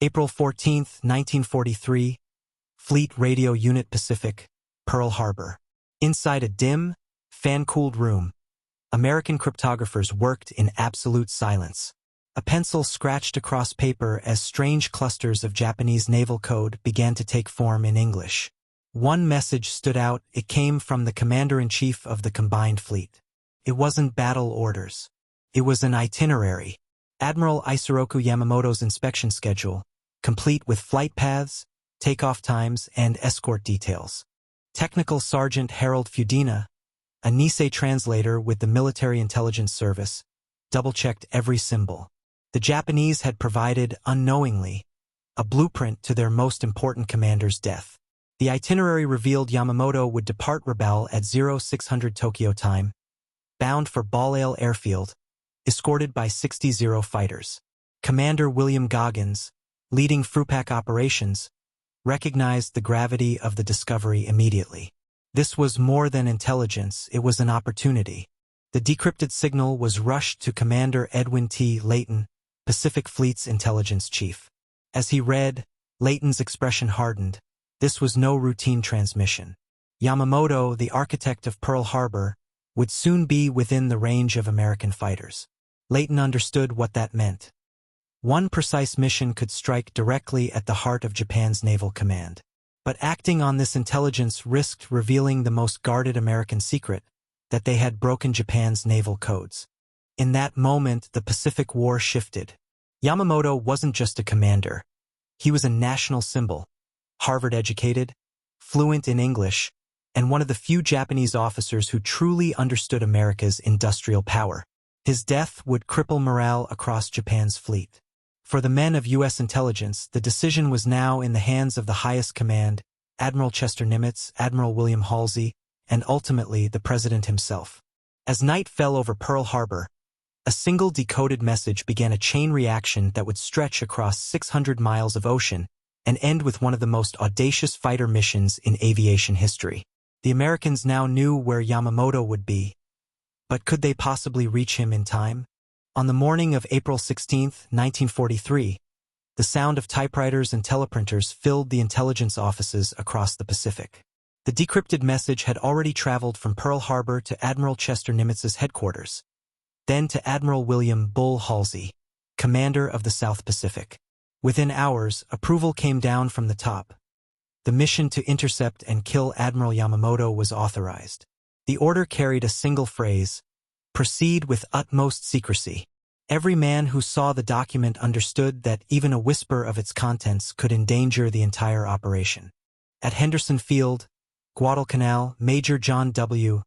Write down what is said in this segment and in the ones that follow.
April 14, 1943, Fleet Radio Unit Pacific, Pearl Harbor. Inside a dim, fan-cooled room, American cryptographers worked in absolute silence. A pencil scratched across paper as strange clusters of Japanese naval code began to take form in English. One message stood out. It came from the commander-in-chief of the combined fleet. It wasn't battle orders. It was an itinerary. Admiral Isoroku Yamamoto's inspection schedule, complete with flight paths, takeoff times, and escort details. Technical Sergeant Harold Fudina, a Nisei translator with the Military Intelligence Service, double-checked every symbol. The Japanese had provided, unknowingly, a blueprint to their most important commander's death. The itinerary revealed Yamamoto would depart Rebel at 0600 Tokyo time, bound for Balail Airfield, escorted by 60 fighters. Commander William Goggins, leading FRUPAC operations, recognized the gravity of the discovery immediately. This was more than intelligence, it was an opportunity. The decrypted signal was rushed to Commander Edwin T. Layton, Pacific Fleet's intelligence chief. As he read, Layton's expression hardened. This was no routine transmission. Yamamoto, the architect of Pearl Harbor, would soon be within the range of American fighters. Layton understood what that meant. One precise mission could strike directly at the heart of Japan's naval command. But acting on this intelligence risked revealing the most guarded American secret, that they had broken Japan's naval codes. In that moment, the Pacific War shifted. Yamamoto wasn't just a commander. He was a national symbol, Harvard-educated, fluent in English, and one of the few Japanese officers who truly understood America's industrial power. His death would cripple morale across Japan's fleet. For the men of U.S. intelligence, the decision was now in the hands of the highest command, Admiral Chester Nimitz, Admiral William Halsey, and ultimately the President himself. As night fell over Pearl Harbor, a single decoded message began a chain reaction that would stretch across 600 miles of ocean and end with one of the most audacious fighter missions in aviation history. The Americans now knew where Yamamoto would be, but could they possibly reach him in time? On the morning of April 16, 1943, the sound of typewriters and teleprinters filled the intelligence offices across the Pacific. The decrypted message had already traveled from Pearl Harbor to Admiral Chester Nimitz's headquarters, then to Admiral William Bull Halsey, commander of the South Pacific. Within hours, approval came down from the top. The mission to intercept and kill Admiral Yamamoto was authorized. The order carried a single phrase: proceed with utmost secrecy. Every man who saw the document understood that even a whisper of its contents could endanger the entire operation. At Henderson Field, Guadalcanal, Major John W.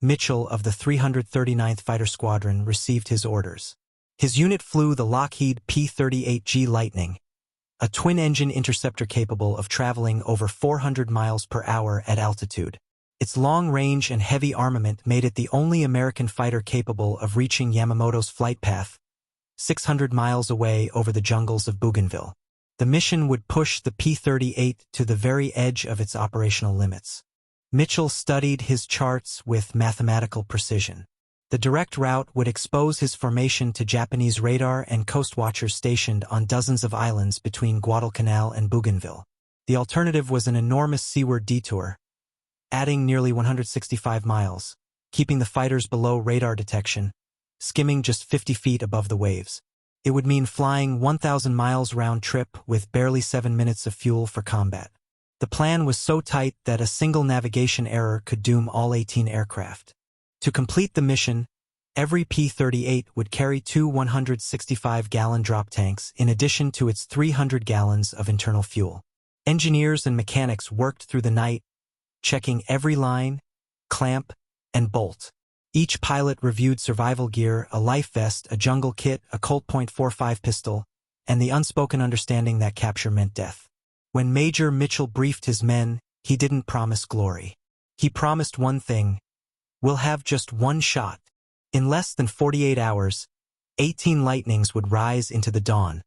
Mitchell of the 339th Fighter Squadron received his orders. His unit flew the Lockheed P-38G Lightning, a twin-engine interceptor capable of traveling over 400 miles per hour at altitude. Its long range and heavy armament made it the only American fighter capable of reaching Yamamoto's flight path, 600 miles away over the jungles of Bougainville. The mission would push the P-38 to the very edge of its operational limits. Mitchell studied his charts with mathematical precision. The direct route would expose his formation to Japanese radar and coast watchers stationed on dozens of islands between Guadalcanal and Bougainville. The alternative was an enormous seaward detour, adding nearly 165 miles, keeping the fighters below radar detection, skimming just 50 feet above the waves. It would mean flying 1,000 miles round trip with barely 7 minutes of fuel for combat. The plan was so tight that a single navigation error could doom all 18 aircraft. To complete the mission, every P-38 would carry 2 165-gallon drop tanks in addition to its 300 gallons of internal fuel. Engineers and mechanics worked through the night, checking every line, clamp, and bolt. Each pilot reviewed survival gear, a life vest, a jungle kit, a Colt .45 pistol, and the unspoken understanding that capture meant death. When Major Mitchell briefed his men, he didn't promise glory. He promised one thing: we'll have just one shot. In less than 48 hours, 18 Lightnings would rise into the dawn,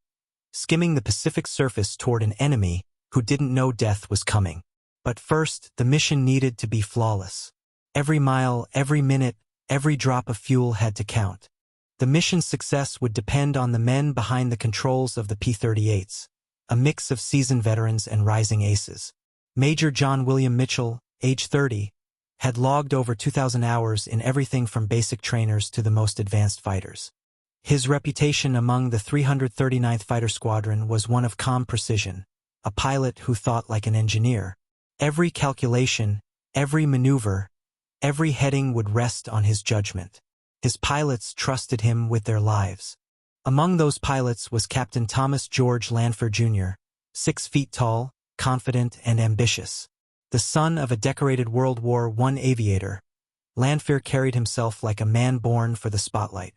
skimming the Pacific surface toward an enemy who didn't know death was coming. But first, the mission needed to be flawless. Every mile, every minute, every drop of fuel had to count. The mission's success would depend on the men behind the controls of the P-38s. a mix of seasoned veterans and rising aces. Major John William Mitchell, age 30, had logged over 2,000 hours in everything from basic trainers to the most advanced fighters. His reputation among the 339th Fighter Squadron was one of calm precision, a pilot who thought like an engineer. Every calculation, every maneuver, every heading would rest on his judgment. His pilots trusted him with their lives. Among those pilots was Captain Thomas George Lanfear Jr., 6 feet tall, confident, and ambitious. The son of a decorated World War I aviator, Lanfear carried himself like a man born for the spotlight.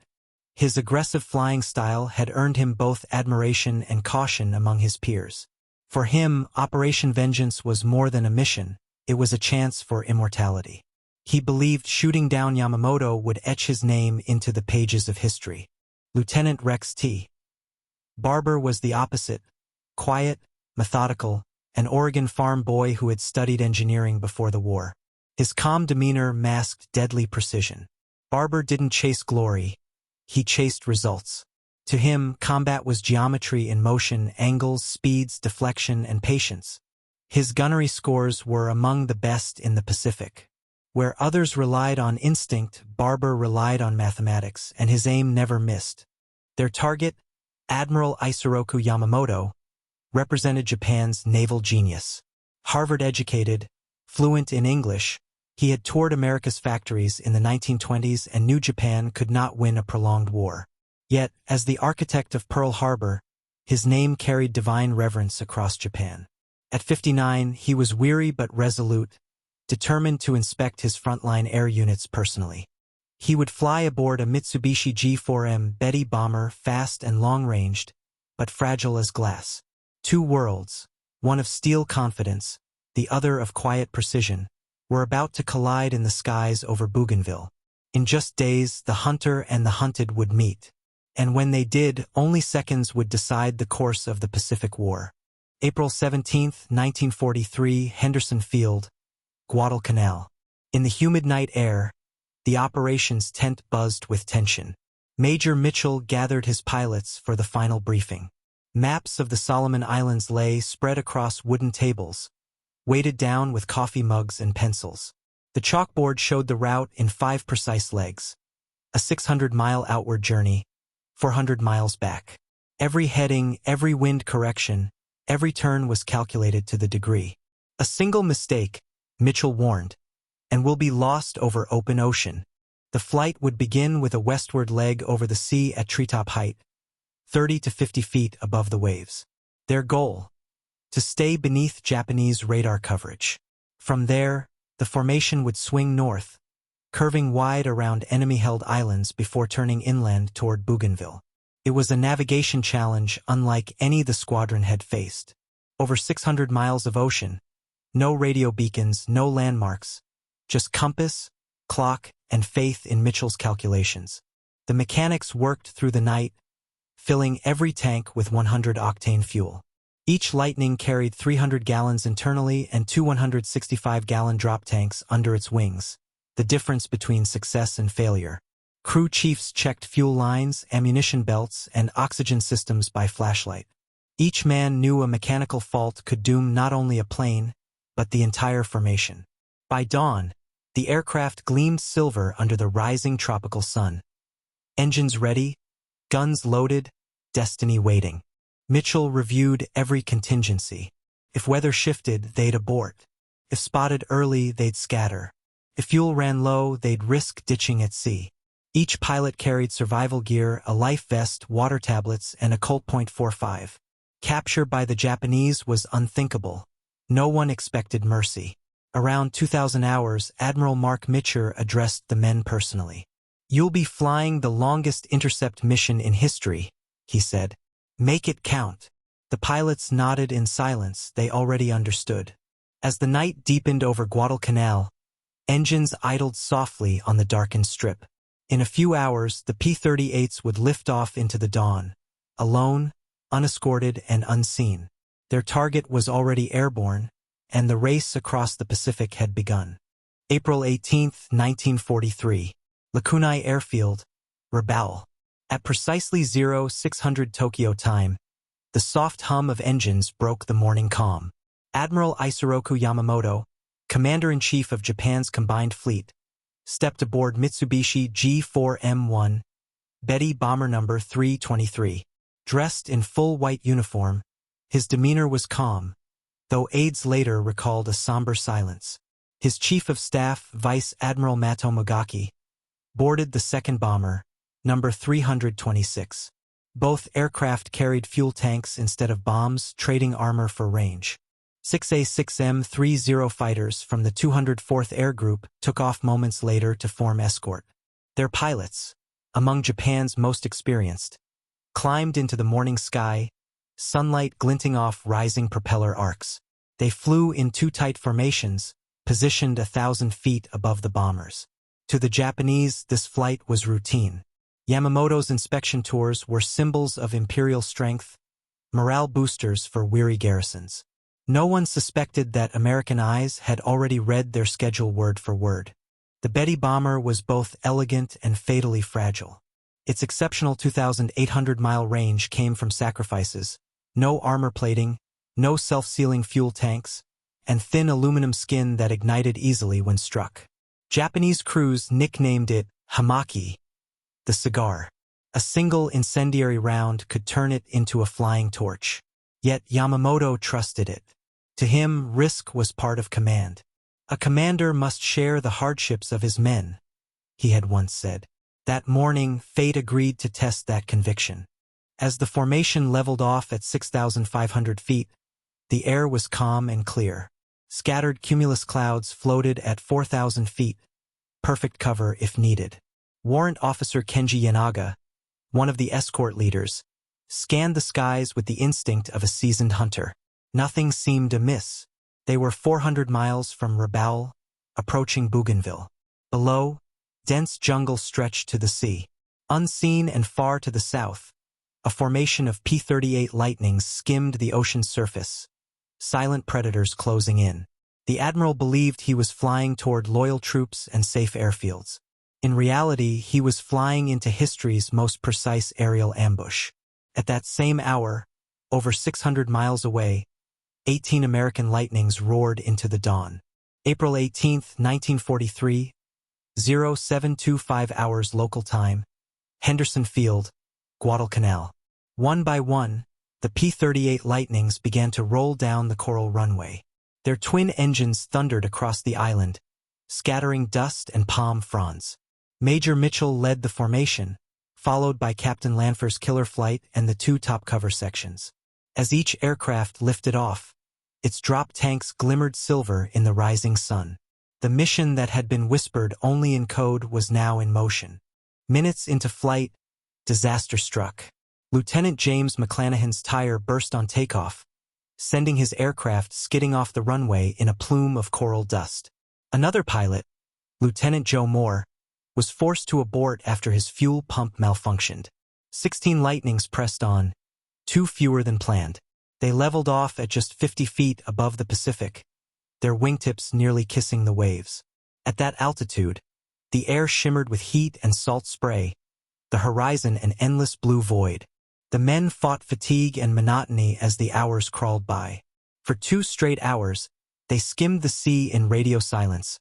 His aggressive flying style had earned him both admiration and caution among his peers. For him, Operation Vengeance was more than a mission, it was a chance for immortality. He believed shooting down Yamamoto would etch his name into the pages of history. Lieutenant Rex T. Barber was the opposite, quiet, methodical, an Oregon farm boy who had studied engineering before the war. His calm demeanor masked deadly precision. Barber didn't chase glory, he chased results. To him, combat was geometry in motion, angles, speeds, deflection, and patience. His gunnery scores were among the best in the Pacific. Where others relied on instinct, Barber relied on mathematics, and his aim never missed. Their target, Admiral Isoroku Yamamoto, represented Japan's naval genius. Harvard-educated, fluent in English, he had toured America's factories in the 1920s and knew Japan could not win a prolonged war. Yet, as the architect of Pearl Harbor, his name carried divine reverence across Japan. At 59, he was weary but resolute, determined to inspect his frontline air units personally. He would fly aboard a Mitsubishi G4M Betty bomber, fast and long-ranged, but fragile as glass. 2 worlds, one of steel confidence, the other of quiet precision, were about to collide in the skies over Bougainville. In just days, the hunter and the hunted would meet. And when they did, only seconds would decide the course of the Pacific War. April 17, 1943, Henderson Field, Guadalcanal. In the humid night air, the operations tent buzzed with tension. Major Mitchell gathered his pilots for the final briefing. Maps of the Solomon Islands lay spread across wooden tables, weighted down with coffee mugs and pencils. The chalkboard showed the route in 5 precise legs. A 600-mile outward journey, 400 miles back. Every heading, every wind correction, every turn was calculated to the degree. A single mistake, Mitchell warned, and we'll be lost over open ocean. The flight would begin with a westward leg over the sea at treetop height, 30 to 50 feet above the waves. Their goal, to stay beneath Japanese radar coverage. From there, the formation would swing north, curving wide around enemy-held islands before turning inland toward Bougainville. It was a navigation challenge unlike any the squadron had faced. Over 600 miles of ocean, no radio beacons, no landmarks, just compass, clock, and faith in Mitchell's calculations. The mechanics worked through the night, filling every tank with 100-octane fuel. Each Lightning carried 300 gallons internally and 2 165-gallon drop tanks under its wings, the difference between success and failure. Crew chiefs checked fuel lines, ammunition belts, and oxygen systems by flashlight. Each man knew a mechanical fault could doom not only a plane, but the entire formation. By dawn, the aircraft gleamed silver under the rising tropical sun. Engines ready, guns loaded, destiny waiting. Mitchell reviewed every contingency. If weather shifted, they'd abort. If spotted early, they'd scatter. If fuel ran low, they'd risk ditching at sea. Each pilot carried survival gear, a life vest, water tablets, and a Colt .45. Capture by the Japanese was unthinkable. No one expected mercy. Around 2,000 hours, Admiral Mark Mitcher addressed the men personally. "You'll be flying the longest intercept mission in history," he said. "Make it count." The pilots nodded in silence, they already understood. As the night deepened over Guadalcanal, engines idled softly on the darkened strip. In a few hours, the P-38s would lift off into the dawn, alone, unescorted, and unseen. Their target was already airborne, and the race across the Pacific had begun. April 18, 1943, Lakunai Airfield, Rabaul. At precisely 0600 Tokyo time, The soft hum of engines broke the morning calm. Admiral Isoroku Yamamoto, Commander-in-Chief of Japan's combined fleet, stepped aboard Mitsubishi G4M1, Betty bomber number 323. Dressed in full white uniform, his demeanor was calm, though aides later recalled a somber silence. His Chief of Staff, Vice Admiral Mato Mogaki, boarded the second bomber, number 326. Both aircraft carried fuel tanks instead of bombs, trading armor for range. 6A-6M-30 fighters from the 204th Air Group took off moments later to form escort. Their pilots, among Japan's most experienced, climbed into the morning sky, sunlight glinting off rising propeller arcs. They flew in two tight formations, positioned 1,000 feet above the bombers. To the Japanese, this flight was routine. Yamamoto's inspection tours were symbols of imperial strength, morale boosters for weary garrisons. No one suspected that American eyes had already read their schedule word for word. The Betty bomber was both elegant and fatally fragile. Its exceptional 2,800-mile range came from sacrifices, no armor plating, no self-sealing fuel tanks, and thin aluminum skin that ignited easily when struck. Japanese crews nicknamed it Hamaki, the cigar. A single incendiary round could turn it into a flying torch. Yet Yamamoto trusted it. To him, risk was part of command. A commander must share the hardships of his men, he had once said. That morning, fate agreed to test that conviction. As the formation leveled off at 6,500 feet, the air was calm and clear. Scattered cumulus clouds floated at 4,000 feet, perfect cover if needed. Warrant Officer Kenji Yanaga, one of the escort leaders, scanned the skies with the instinct of a seasoned hunter. Nothing seemed amiss. They were 400 miles from Rabaul, approaching Bougainville. Below, dense jungle stretched to the sea. Unseen and far to the south, a formation of P-38 Lightnings skimmed the ocean's surface, silent predators closing in. The admiral believed he was flying toward loyal troops and safe airfields. In reality, he was flying into history's most precise aerial ambush. At that same hour, over 600 miles away, 18 American Lightnings roared into the dawn. April 18, 1943, 0725 hours local time, Henderson Field, Guadalcanal. One by one, the P-38 Lightnings began to roll down the coral runway. Their twin engines thundered across the island, scattering dust and palm fronds. Major Mitchell led the formation, followed by Captain Lanfer's killer flight and the two top cover sections. As each aircraft lifted off, its drop tanks glimmered silver in the rising sun. The mission that had been whispered only in code was now in motion. Minutes into flight, disaster struck. Lieutenant James McClanahan's tire burst on takeoff, sending his aircraft skidding off the runway in a plume of coral dust. Another pilot, Lieutenant Joe Moore, was forced to abort after his fuel pump malfunctioned. 16 Lightnings pressed on, 2 fewer than planned. They leveled off at just 50 feet above the Pacific, their wingtips nearly kissing the waves. At that altitude, the air shimmered with heat and salt spray, the horizon an endless blue void. The men fought fatigue and monotony as the hours crawled by. For 2 straight hours, they skimmed the sea in radio silence,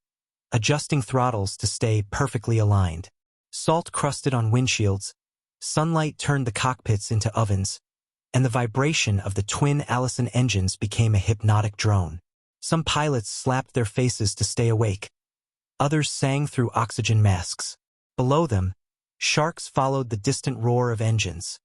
adjusting throttles to stay perfectly aligned. Salt crusted on windshields, sunlight turned the cockpits into ovens, and the vibration of the twin Allison engines became a hypnotic drone. Some pilots slapped their faces to stay awake. Others sang through oxygen masks. Below them, sharks followed the distant roar of engines,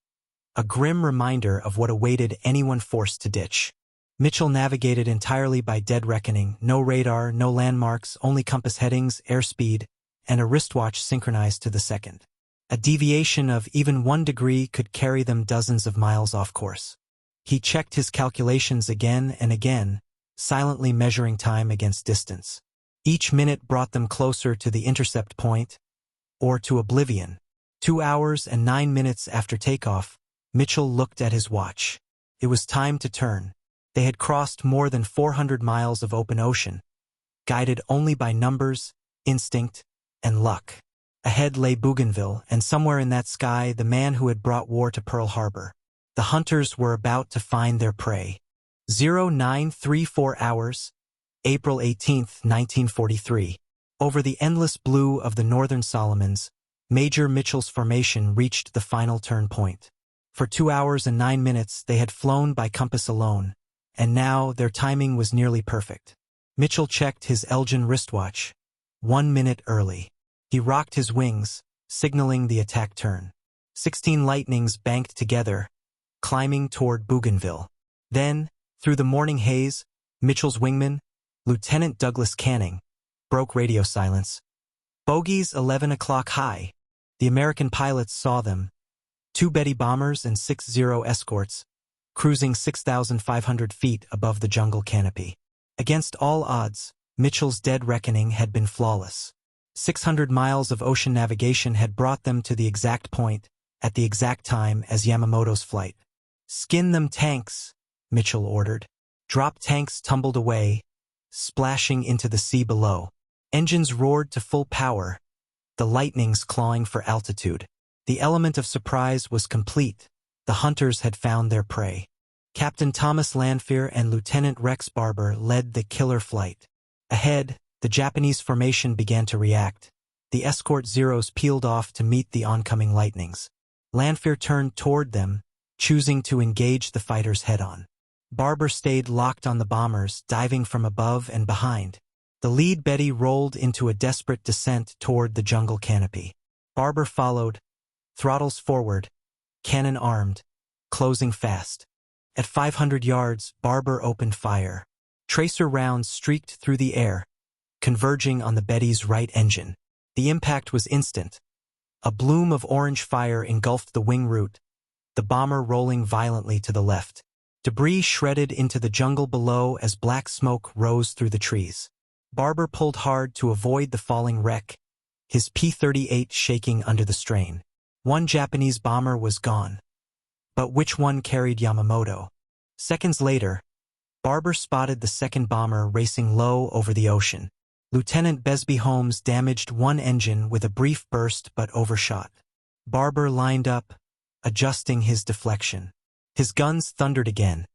a grim reminder of what awaited anyone forced to ditch. Mitchell navigated entirely by dead reckoning, no radar, no landmarks, only compass headings, airspeed, and a wristwatch synchronized to the second. A deviation of even 1 degree could carry them dozens of miles off course. He checked his calculations again and again, silently measuring time against distance. Each minute brought them closer to the intercept point, or to oblivion. 2 hours and 9 minutes after takeoff, Mitchell looked at his watch. It was time to turn. They had crossed more than 400 miles of open ocean, guided only by numbers, instinct, and luck. Ahead lay Bougainville, and somewhere in that sky, the man who had brought war to Pearl Harbor. The hunters were about to find their prey. 0934 hours, April 18, 1943. Over the endless blue of the northern Solomons, Major Mitchell's formation reached the final turn point. For 2 hours and 9 minutes they had flown by compass alone, and now their timing was nearly perfect. Mitchell checked his Elgin wristwatch. 1 minute early. He rocked his wings, signaling the attack turn. 16 lightnings banked together, climbing toward Bougainville. Then, through the morning haze, Mitchell's wingman, Lieutenant Douglas Canning, broke radio silence. Bogies 11 o'clock high. The American pilots saw them. 2 Betty bombers and 6 Zero escorts, cruising 6,500 feet above the jungle canopy. Against all odds, Mitchell's dead reckoning had been flawless. 600 miles of ocean navigation had brought them to the exact point, at the exact time as Yamamoto's flight. "Skin them tanks," Mitchell ordered. Drop tanks tumbled away, splashing into the sea below. Engines roared to full power, the lightnings clawing for altitude. The element of surprise was complete. The hunters had found their prey. Captain Thomas Lanfear and Lieutenant Rex Barber led the killer flight. Ahead, the Japanese formation began to react. The escort Zeros peeled off to meet the oncoming lightnings. Lanfear turned toward them, choosing to engage the fighters head-on. Barber stayed locked on the bombers, diving from above and behind. The lead Betty rolled into a desperate descent toward the jungle canopy. Barber followed, throttles forward, cannon armed, closing fast. At 500 yards, Barber opened fire. Tracer rounds streaked through the air, converging on the Betty's right engine. The impact was instant. A bloom of orange fire engulfed the wing root, the bomber rolling violently to the left. Debris shredded into the jungle below as black smoke rose through the trees. Barber pulled hard to avoid the falling wreck, his P-38 shaking under the strain. 1 Japanese bomber was gone. But which one carried Yamamoto? Seconds later, Barber spotted the second bomber racing low over the ocean. Lieutenant Besby Holmes damaged one engine with a brief burst but overshot. Barber lined up, adjusting his deflection. His guns thundered again.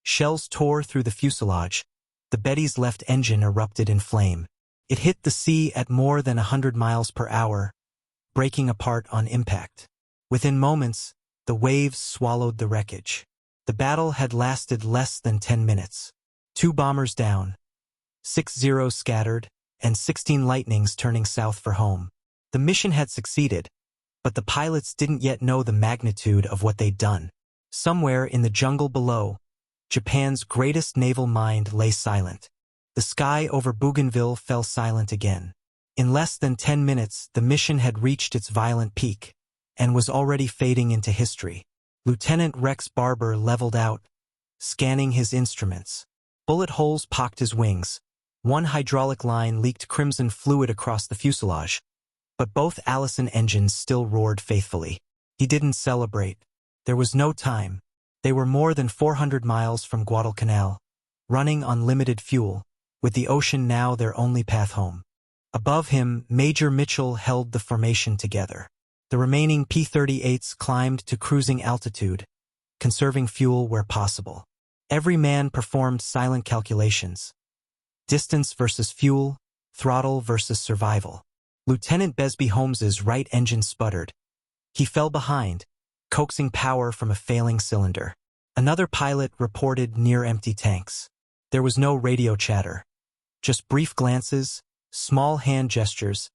Shells tore through the fuselage. The Betty's left engine erupted in flame. It hit the sea at more than 100 miles per hour, breaking apart on impact. Within moments, the waves swallowed the wreckage. The battle had lasted less than 10 minutes. 2 bombers down, 6 Zeros scattered, and 16 lightnings turning south for home. The mission had succeeded, but the pilots didn't yet know the magnitude of what they'd done. Somewhere in the jungle below, Japan's greatest naval mind lay silent. The sky over Bougainville fell silent again. In less than 10 minutes, the mission had reached its violent peak, and was already fading into history. Lieutenant Rex Barber leveled out, scanning his instruments. Bullet holes pocked his wings. 1 hydraulic line leaked crimson fluid across the fuselage, but both Allison engines still roared faithfully. He didn't celebrate. There was no time. They were more than 400 miles from Guadalcanal, running on limited fuel, with the ocean now their only path home. Above him, Major Mitchell held the formation together. The remaining P-38s climbed to cruising altitude, conserving fuel where possible. Every man performed silent calculations. Distance versus fuel, throttle versus survival. Lieutenant Besby Holmes's right engine sputtered. He fell behind, coaxing power from a failing cylinder. Another pilot reported near-empty tanks. There was no radio chatter, just brief glances, small hand gestures,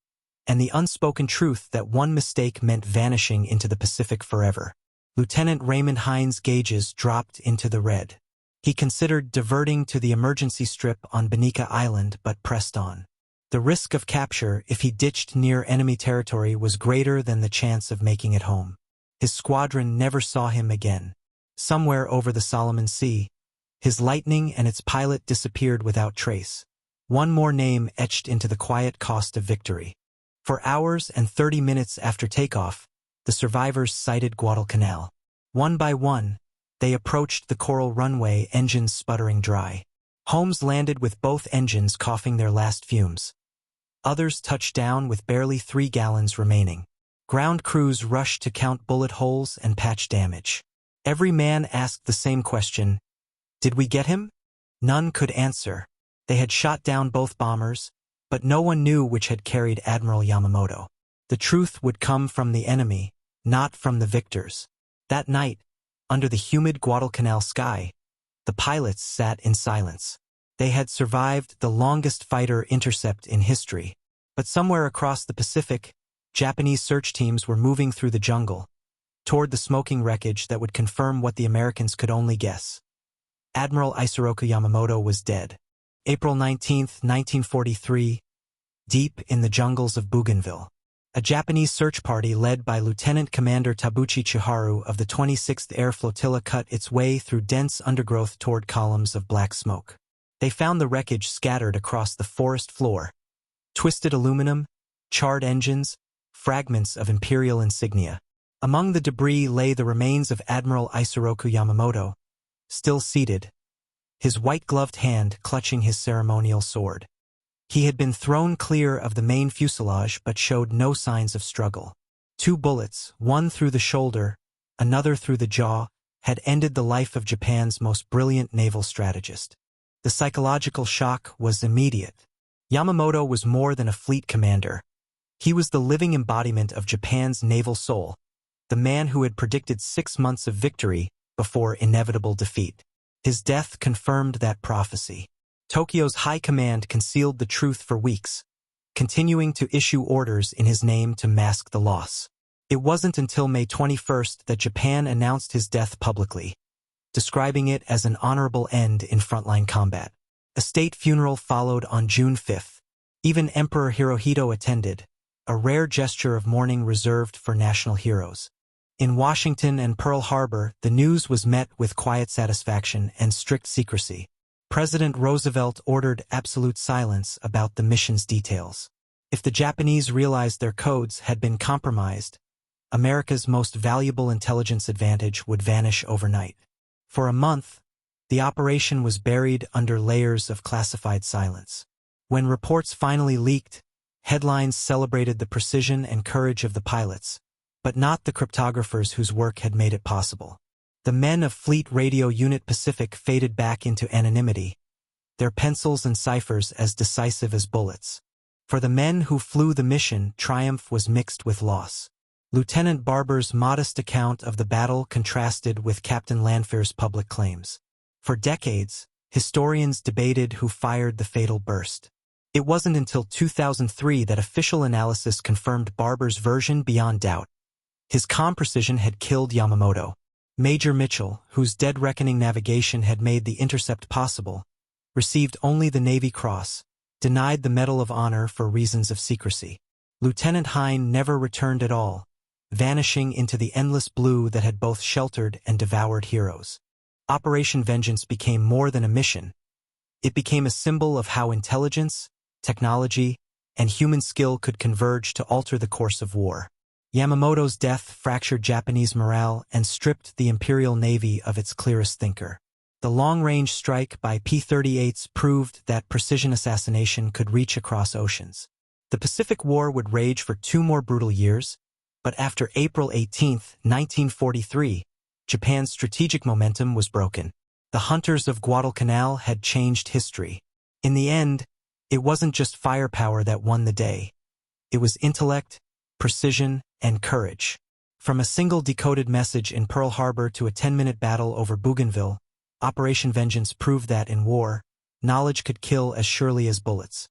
and the unspoken truth that one mistake meant vanishing into the Pacific forever. Lieutenant Raymond Hines' gauges dropped into the red. He considered diverting to the emergency strip on Bonica Island but pressed on. The risk of capture if he ditched near enemy territory was greater than the chance of making it home. His squadron never saw him again. Somewhere over the Solomon Sea, his Lightning and its pilot disappeared without trace. One more name etched into the quiet cost of victory. For hours and 30 minutes after takeoff, the survivors sighted Guadalcanal. One by one, they approached the coral runway, engines sputtering dry. Holmes landed with both engines coughing their last fumes. Others touched down with barely 3 gallons remaining. Ground crews rushed to count bullet holes and patch damage. Every man asked the same question. Did we get him? None could answer. They had shot down both bombers, but no one knew which had carried Admiral Yamamoto. The truth would come from the enemy, not from the victors. That night, under the humid Guadalcanal sky, the pilots sat in silence. They had survived the longest fighter intercept in history. But somewhere across the Pacific, Japanese search teams were moving through the jungle, toward the smoking wreckage that would confirm what the Americans could only guess. Admiral Isoroku Yamamoto was dead. April 19, 1943, deep in the jungles of Bougainville. A Japanese search party led by Lieutenant Commander Tabuchi Chiharu of the 26th Air Flotilla cut its way through dense undergrowth toward columns of black smoke. They found the wreckage scattered across the forest floor. Twisted aluminum, charred engines, fragments of imperial insignia. Among the debris lay the remains of Admiral Isoroku Yamamoto, still seated, his white-gloved hand clutching his ceremonial sword. He had been thrown clear of the main fuselage but showed no signs of struggle. 2 bullets, one through the shoulder, another through the jaw, had ended the life of Japan's most brilliant naval strategist. The psychological shock was immediate. Yamamoto was more than a fleet commander. He was the living embodiment of Japan's naval soul, the man who had predicted 6 months of victory before inevitable defeat. His death confirmed that prophecy. Tokyo's high command concealed the truth for weeks, continuing to issue orders in his name to mask the loss. It wasn't until May 21st that Japan announced his death publicly, describing it as an honorable end in frontline combat. A state funeral followed on June 5th. Even Emperor Hirohito attended, a rare gesture of mourning reserved for national heroes. In Washington and Pearl Harbor, the news was met with quiet satisfaction and strict secrecy. President Roosevelt ordered absolute silence about the mission's details. If the Japanese realized their codes had been compromised, America's most valuable intelligence advantage would vanish overnight. For a month, the operation was buried under layers of classified silence. When reports finally leaked, headlines celebrated the precision and courage of the pilots, but not the cryptographers whose work had made it possible. The men of Fleet Radio Unit Pacific faded back into anonymity, their pencils and ciphers as decisive as bullets. For the men who flew the mission, triumph was mixed with loss. Lieutenant Barber's modest account of the battle contrasted with Captain Lanfear's public claims. For decades, historians debated who fired the fatal burst. It wasn't until 2003 that official analysis confirmed Barber's version beyond doubt. His calm precision had killed Yamamoto. Major Mitchell, whose dead reckoning navigation had made the intercept possible, received only the Navy Cross, denied the Medal of Honor for reasons of secrecy. Lieutenant Hine never returned at all, vanishing into the endless blue that had both sheltered and devoured heroes. Operation Vengeance became more than a mission. It became a symbol of how intelligence, technology, and human skill could converge to alter the course of war. Yamamoto's death fractured Japanese morale and stripped the Imperial Navy of its clearest thinker. The long-range strike by P-38s proved that precision assassination could reach across oceans. The Pacific War would rage for 2 more brutal years, but after April 18, 1943, Japan's strategic momentum was broken. The hunters of Guadalcanal had changed history. In the end, it wasn't just firepower that won the day. It was intellect, precision, and courage. From a single decoded message in Pearl Harbor to a 10-minute battle over Bougainville, Operation Vengeance proved that in war, knowledge could kill as surely as bullets.